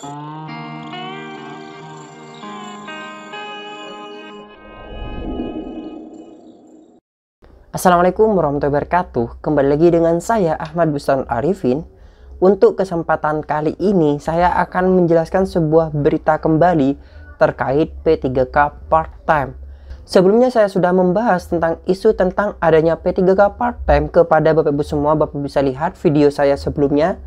Assalamualaikum warahmatullahi wabarakatuh. Kembali lagi dengan saya Ahmad Bustan Arifin. Untuk kesempatan kali ini saya akan menjelaskan sebuah berita kembali terkait P3K part-time. Sebelumnya saya sudah membahas tentang isu tentang adanya P3K part-time kepada Bapak Ibu semua. Bapak bisa lihat video saya sebelumnya.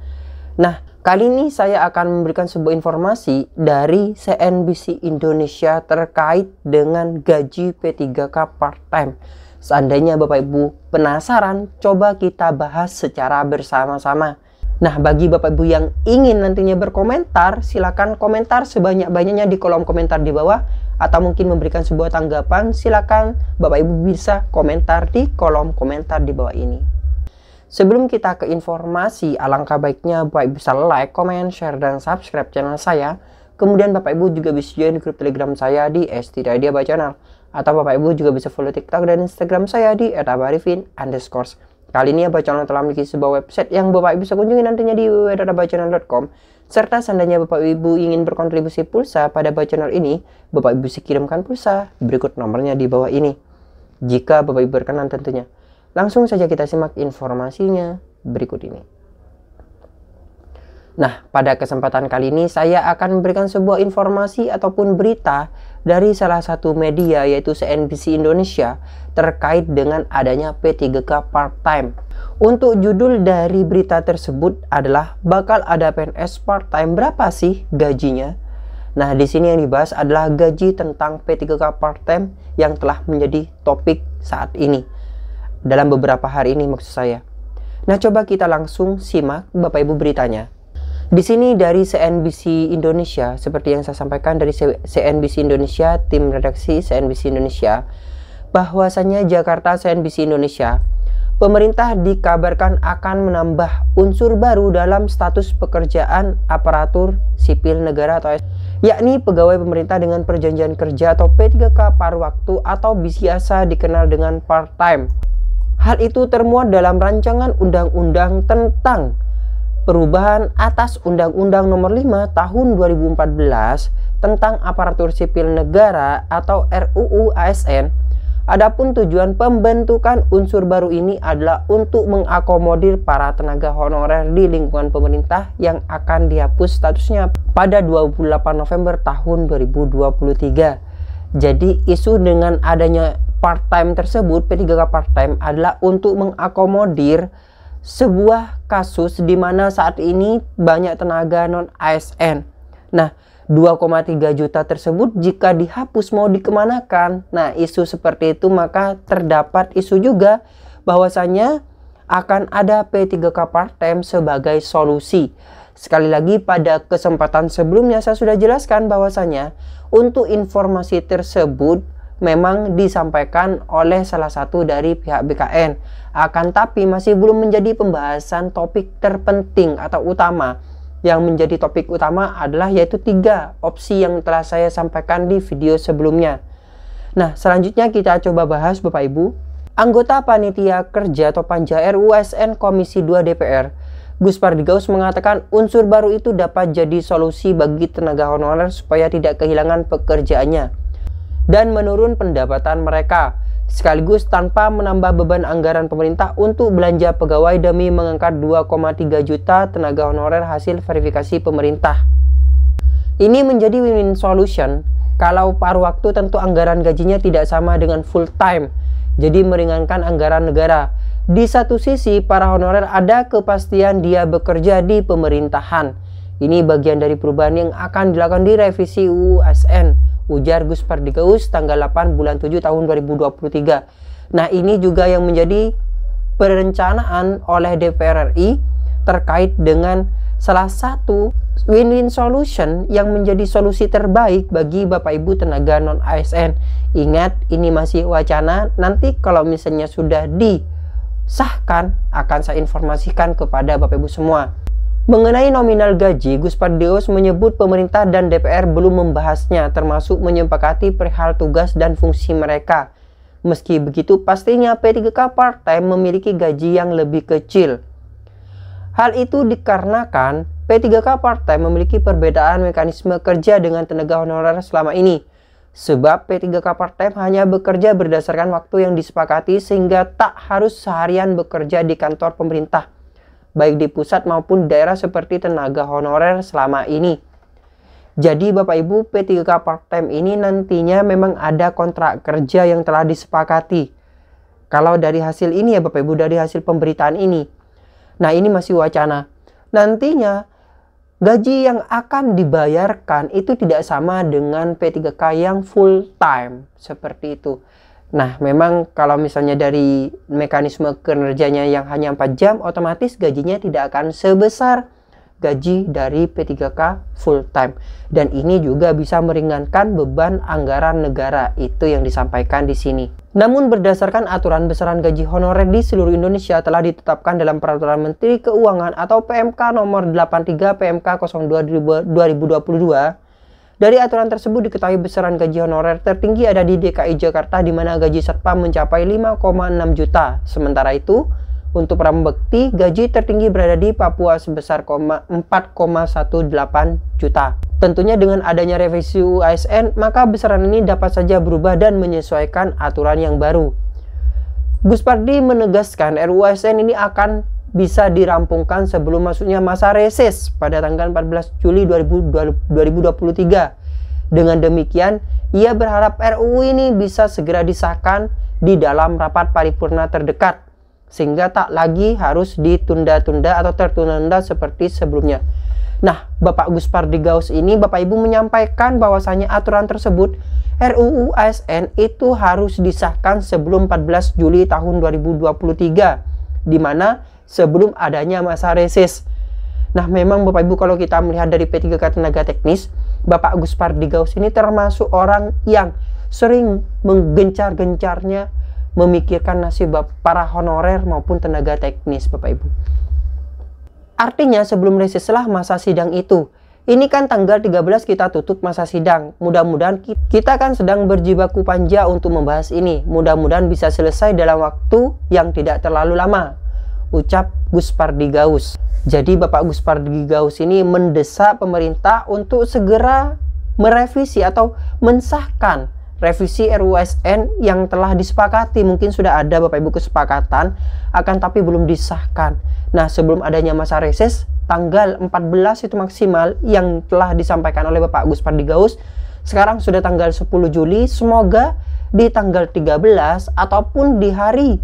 Nah, kali ini saya akan memberikan sebuah informasi dari CNBC Indonesia terkait dengan gaji P3K part-time. Seandainya Bapak Ibu penasaran, coba kita bahas secara bersama-sama. Nah, bagi Bapak Ibu yang ingin nantinya berkomentar, silakan komentar sebanyak-banyaknya di kolom komentar di bawah. Atau mungkin memberikan sebuah tanggapan, silakan Bapak Ibu bisa komentar di kolom komentar di bawah ini. Sebelum kita ke informasi, alangkah baiknya Bapak Ibu bisa like, comment, share, dan subscribe channel saya. Kemudian Bapak Ibu juga bisa join grup Telegram saya di @stidadiabacanal. Atau Bapak Ibu juga bisa follow TikTok dan Instagram saya di @abarifin_. Kali ini Abacanal telah memiliki sebuah website yang Bapak Ibu bisa kunjungi nantinya di www.abacanal.com. Serta seandainya Bapak Ibu ingin berkontribusi pulsa pada Abacanal ini, Bapak Ibu bisa kirimkan pulsa berikut nomornya di bawah ini. Jika Bapak Ibu berkenan tentunya. Langsung saja kita simak informasinya berikut ini. Nah, pada kesempatan kali ini saya akan memberikan sebuah informasi ataupun berita dari salah satu media yaitu CNBC Indonesia terkait dengan adanya P3K part-time. Untuk judul dari berita tersebut adalah bakal ada PNS part-time berapa sih gajinya? Nah, di sini yang dibahas adalah gaji tentang P3K part-time yang telah menjadi topik saat ini. Dalam beberapa hari ini maksud saya. Nah, coba kita langsung simak Bapak Ibu beritanya. Di sini dari CNBC Indonesia, seperti yang saya sampaikan dari CNBC Indonesia, tim redaksi CNBC Indonesia, bahwasanya Jakarta CNBC Indonesia, pemerintah dikabarkan akan menambah unsur baru dalam status pekerjaan aparatur sipil negara atau yakni pegawai pemerintah dengan perjanjian kerja atau P3K paruh waktu atau biasa dikenal dengan part-time. Hal itu termuat dalam rancangan undang-undang tentang perubahan atas Undang-Undang Nomor 5 Tahun 2014 tentang Aparatur Sipil Negara atau RUU ASN. Adapun tujuan pembentukan unsur baru ini adalah untuk mengakomodir para tenaga honorer di lingkungan pemerintah yang akan dihapus statusnya pada 28 November tahun 2023. Jadi isu dengan adanya part-time tersebut, P3K part-time, adalah untuk mengakomodir sebuah kasus di mana saat ini banyak tenaga non-ASN. Nah, 2,3 juta tersebut jika dihapus mau dikemanakan? Nah, isu seperti itu maka terdapat isu juga bahwasanya akan ada P3K part-time sebagai solusi. Sekali lagi pada kesempatan sebelumnya saya sudah jelaskan bahwasanya untuk informasi tersebut memang disampaikan oleh salah satu dari pihak BKN, akan tapi masih belum menjadi pembahasan topik terpenting atau utama. Yang menjadi topik utama adalah yaitu 3 opsi yang telah saya sampaikan di video sebelumnya. Nah, selanjutnya kita coba bahas Bapak Ibu. Anggota Panitia Kerja atau Panja RUU ASN Komisi 2 DPR, Gus Pardigaus mengatakan unsur baru itu dapat jadi solusi bagi tenaga honorer supaya tidak kehilangan pekerjaannya dan menurun pendapatan mereka, sekaligus tanpa menambah beban anggaran pemerintah untuk belanja pegawai demi mengangkat 2,3 juta tenaga honorer hasil verifikasi pemerintah. Ini menjadi win-win solution. Kalau paruh waktu tentu anggaran gajinya tidak sama dengan full time, jadi meringankan anggaran negara. Di satu sisi para honorer ada kepastian dia bekerja di pemerintahan. Ini bagian dari perubahan yang akan dilakukan di revisi UU ASN, ujar Gus Pardigaus tanggal 8 bulan 7 tahun 2023. Nah, ini juga yang menjadi perencanaan oleh DPR RI terkait dengan salah satu win-win solution yang menjadi solusi terbaik bagi Bapak Ibu tenaga non-ASN. Ingat, ini masih wacana. Nanti kalau misalnya sudah disahkan akan saya informasikan kepada Bapak Ibu semua. Mengenai nominal gaji, Gus Pardigaus menyebut pemerintah dan DPR belum membahasnya, termasuk menyepakati perihal tugas dan fungsi mereka. Meski begitu, pastinya P3K part-time memiliki gaji yang lebih kecil. Hal itu dikarenakan P3K part-time memiliki perbedaan mekanisme kerja dengan tenaga honorer selama ini. Sebab P3K part-time hanya bekerja berdasarkan waktu yang disepakati sehingga tak harus seharian bekerja di kantor pemerintah, baik di pusat maupun daerah seperti tenaga honorer selama ini. Jadi Bapak Ibu, P3K part-time ini nantinya memang ada kontrak kerja yang telah disepakati. Kalau dari hasil ini ya Bapak Ibu, dari hasil pemberitaan ini. Nah ini masih wacana. Nantinya gaji yang akan dibayarkan itu tidak sama dengan P3K yang full time seperti itu. Nah memang kalau misalnya dari mekanisme kinerjanya yang hanya 4 jam, otomatis gajinya tidak akan sebesar gaji dari P3K full time. Dan ini juga bisa meringankan beban anggaran negara, itu yang disampaikan di sini. Namun berdasarkan aturan besaran gaji honorer di seluruh Indonesia telah ditetapkan dalam Peraturan Menteri Keuangan atau PMK nomor 83 PMK 02 2022. Dari aturan tersebut diketahui besaran gaji honorer tertinggi ada di DKI Jakarta, di mana gaji satpam mencapai 5,6 juta. Sementara itu, untuk prambekti, gaji tertinggi berada di Papua sebesar 4,18 juta. Tentunya dengan adanya revisi UASN, maka besaran ini dapat saja berubah dan menyesuaikan aturan yang baru. Gus Pardi menegaskan RUU ASN ini akan bisa dirampungkan sebelum masuknya masa reses pada tanggal 14 Juli 2023. Dengan demikian, ia berharap RUU ini bisa segera disahkan di dalam rapat paripurna terdekat, sehingga tak lagi harus ditunda-tunda atau tertunda-tunda seperti sebelumnya. Nah, Bapak Gus Pardi Gaus ini, Bapak Ibu menyampaikan bahwasanya aturan tersebut RUU ASN itu harus disahkan sebelum 14 Juli tahun 2023, di mana sebelum adanya masa reses. Nah, memang Bapak Ibu kalau kita melihat dari P3K tenaga teknis, Bapak Gus Pardi Gaus ini termasuk orang yang sering menggencar-gencarnya memikirkan nasib para honorer maupun tenaga teknis, Bapak Ibu. Artinya sebelum reseslah masa sidang itu. Ini kan tanggal 13 kita tutup masa sidang. Mudah-mudahan kita kan sedang berjibaku panja untuk membahas ini. Mudah-mudahan bisa selesai dalam waktu yang tidak terlalu lama, ucap Gus Pardi Gaus. Jadi Bapak Gus Pardi Gaus ini mendesak pemerintah untuk segera merevisi atau mensahkan revisi RUU ASN yang telah disepakati. Mungkin sudah ada Bapak Ibu kesepakatan, akan tapi belum disahkan. Nah, sebelum adanya masa reses, tanggal 14 itu maksimal yang telah disampaikan oleh Bapak Gus Pardi Gaus. Sekarang sudah tanggal 10 Juli, semoga di tanggal 13 ataupun di hari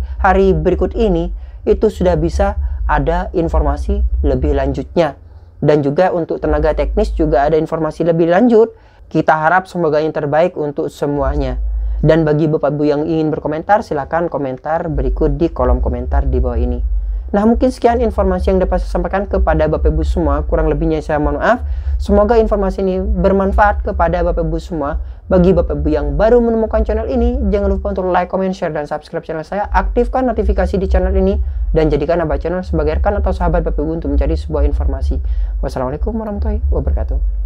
berikut ini itu sudah bisa ada informasi lebih lanjutnya. Dan juga untuk tenaga teknis juga ada informasi lebih lanjut. Kita harap semoga yang terbaik untuk semuanya. Dan bagi Bapak Ibu yang ingin berkomentar, silakan komentar berikut di kolom komentar di bawah ini. Nah, mungkin sekian informasi yang dapat saya sampaikan kepada Bapak Ibu semua. Kurang lebihnya saya mohon maaf. Semoga informasi ini bermanfaat kepada Bapak Ibu semua. Bagi Bapak Ibu yang baru menemukan channel ini, jangan lupa untuk like, comment, share, dan subscribe channel saya. Aktifkan notifikasi di channel ini dan jadikan Abah Channel sebagai rekan atau sahabat Bapak Ibu untuk mencari sebuah informasi. Wassalamualaikum warahmatullahi wabarakatuh.